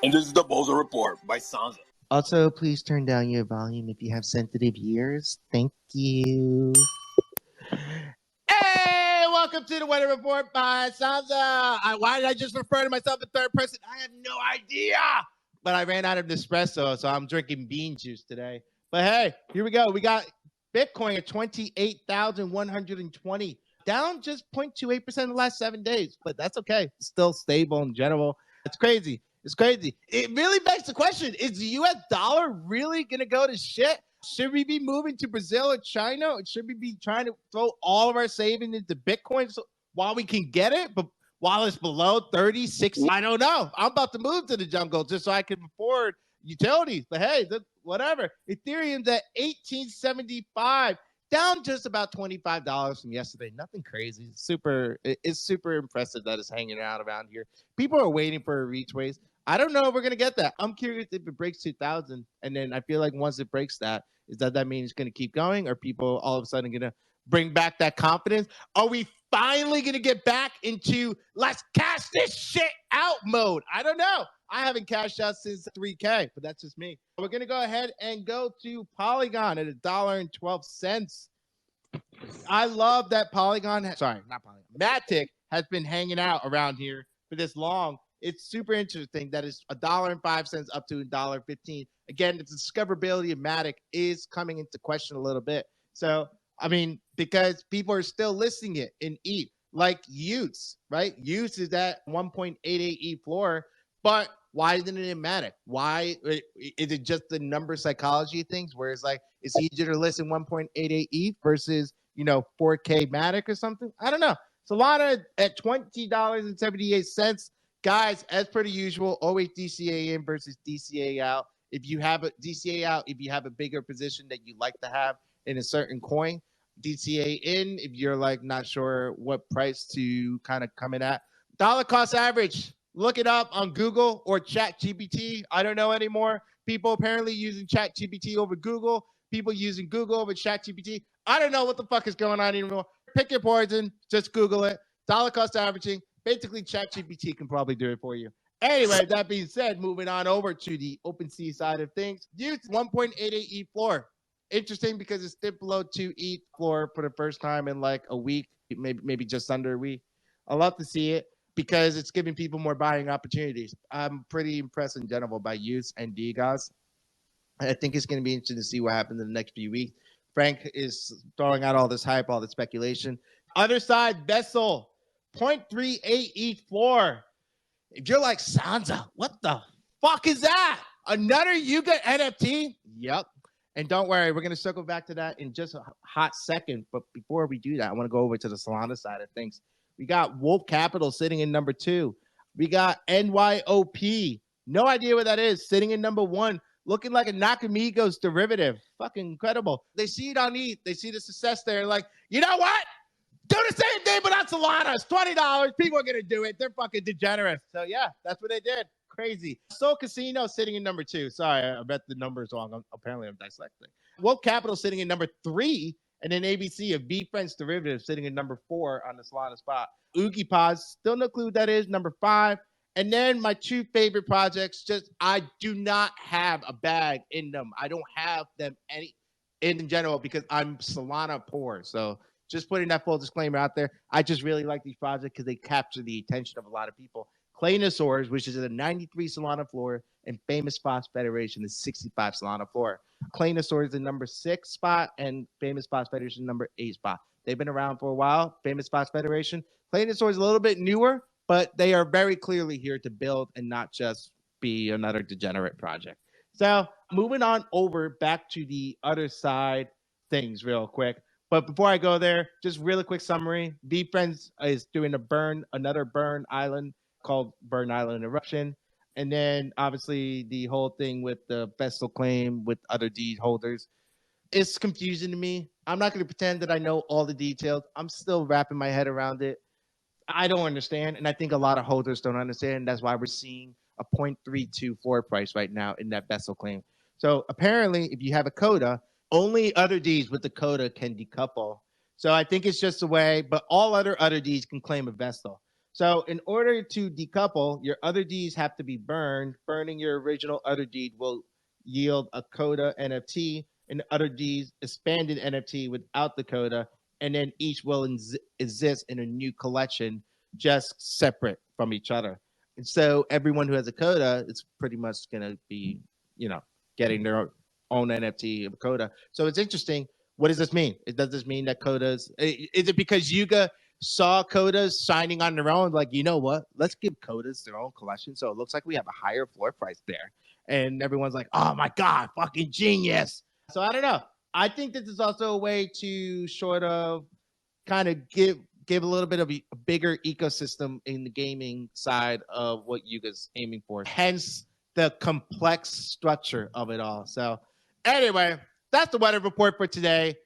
And this is the Bozo Report by Sansa. Also, please turn down your volume if you have sensitive ears. Thank you. Hey, welcome to the Weather Report by Sansa. Why did I just refer to myself in third person? I have no idea. But I ran out of Nespresso, so I'm drinking bean juice today. But hey, here we go. We got Bitcoin at 28,120, down just 0.28% in the last 7 days. But that's okay. It's still stable in general. It's crazy. It's crazy. It really begs the question, is the US dollar really going to go to shit? Should we be moving to Brazil or China? Or should we be trying to throw all of our savings into Bitcoin while we can get it? But while it's below 30, 60, I don't know. I'm about to move to the jungle just so I can afford utilities. But hey, whatever. Ethereum's at 1875, down just about $25 from yesterday. Nothing crazy. It's super impressive that it's hanging out around here. People are waiting for a retrace. I don't know if we're going to get that. I'm curious if it breaks 2,000. And then I feel like once it breaks that mean it's going to keep going? Or people all of a sudden going to bring back that confidence? Are we finally going to get back into let's cash this shit out mode? I don't know. I haven't cashed out since 3K, but that's just me. We're going to go ahead and go to Polygon at $1.12. I love that Matic has been hanging out around here for this long. It's super interesting that it's $1.05 up to $1.15. Again, the discoverability of Matic is coming into question a little bit. So, I mean, because people are still listing it in ETH, like Utes, right? Utes is at 1.88 ETH floor, but why isn't it in Matic? Why is it just the number psychology things where it's like it's easier to list in 1.88 ETH versus 4K Matic or something? I don't know. Solana at $20.78. Guys, as per the usual, always DCA in versus DCA out. If you have a DCA out, if you have a bigger position that you like to have in a certain coin, DCA in if you're like not sure what price to kind of come in at. Dollar cost average, look it up on Google or ChatGPT. I don't know anymore. People apparently using ChatGPT over Google. People using Google over ChatGPT. I don't know what the fuck is going on anymore. Pick your poison. Just Google it. Dollar cost averaging. Basically, ChatGPT can probably do it for you. Anyway, that being said, moving on over to the OpenSea side of things. Use 1.88 ETH floor. Interesting because it's dipped below 2 ETH floor for the first time in like a week, maybe just under a week. I love to see it because it's giving people more buying opportunities. I'm pretty impressed in general by Use and DGOS. I think it's going to be interesting to see what happens in the next few weeks. Frank is throwing out all this hype, all this speculation. Other side, Vessel. 0.38 ETH floor. If you're like, Sansa, what the fuck is that? Another Yuga NFT? Yep. And don't worry, we're going to circle back to that in just a hot second. But before we do that, I want to go over to the Solana side of things. We got Wolf Capital sitting in number 2. We got NYOP. No idea what that is. Sitting in number 1. Looking like a Nakamigos derivative. Fucking incredible. They see it on ETH. They see the success there. Like, you know what? Do the same thing, but on Solana. It's $20. People are going to do it. They're fucking degenerates. So, yeah, that's what they did. Crazy. Soul Casino sitting in number 2. Sorry, I bet the number is wrong. Apparently, I'm dyslexic. Wolf Capital sitting in number 3. And then ABC, a V-Friends derivative, sitting in number 4 on the Solana spot. Oogie Pods, still no clue what that is, number 5. And then my 2 favorite projects, I do not have a bag in them. I don't have them in general because I'm Solana poor. So, just putting that full disclaimer out there. I just really like these projects because they capture the attention of a lot of people. Claynosaurs, which is at a 93 Solana floor, and Famous Spots Federation is 65 Solana floor. Claynosaurs is the number 6 spot, and Famous Spots Federation number 8 spot. They've been around for a while. Famous Spots Federation. Claynosaurs is a little bit newer, but they are very clearly here to build and not just be another degenerate project. So moving on over back to the other side things real quick. But before I go there, just really quick summary. V-Friends is doing another burn island called Burn Island Eruption. And then obviously the whole thing with the Vessel claim with other deed holders. It's confusing to me. I'm not going to pretend that I know all the details. I'm still wrapping my head around it. I don't understand. And I think a lot of holders don't understand. That's why we're seeing a 0.32 floor price right now in that Vessel claim. So apparently, if you have a coda, only other Ds with the coda can decouple. So I think it's just a way, but all other Ds can claim a Vessel. So in order to decouple, your other Ds have to be burned. Burning your original other deed will yield a coda NFT, and other Ds expanded NFT without the coda, and then each will exist in a new collection, just separate from each other. And so everyone who has a coda is pretty much going to be, getting their own NFT of a coda. So it's interesting. What does this mean? Does this mean that codas? Is it because Yuga saw codas signing on their own? Like, you know what? Let's give codas their own collection, so it looks like we have a higher floor price there. And everyone's like, "Oh my god, fucking genius!" So I don't know. I think this is also a way to sort of kind of give a little bit of a bigger ecosystem in the gaming side of what Yuga's aiming for. Hence the complex structure of it all. So anyway, that's the weather report for today.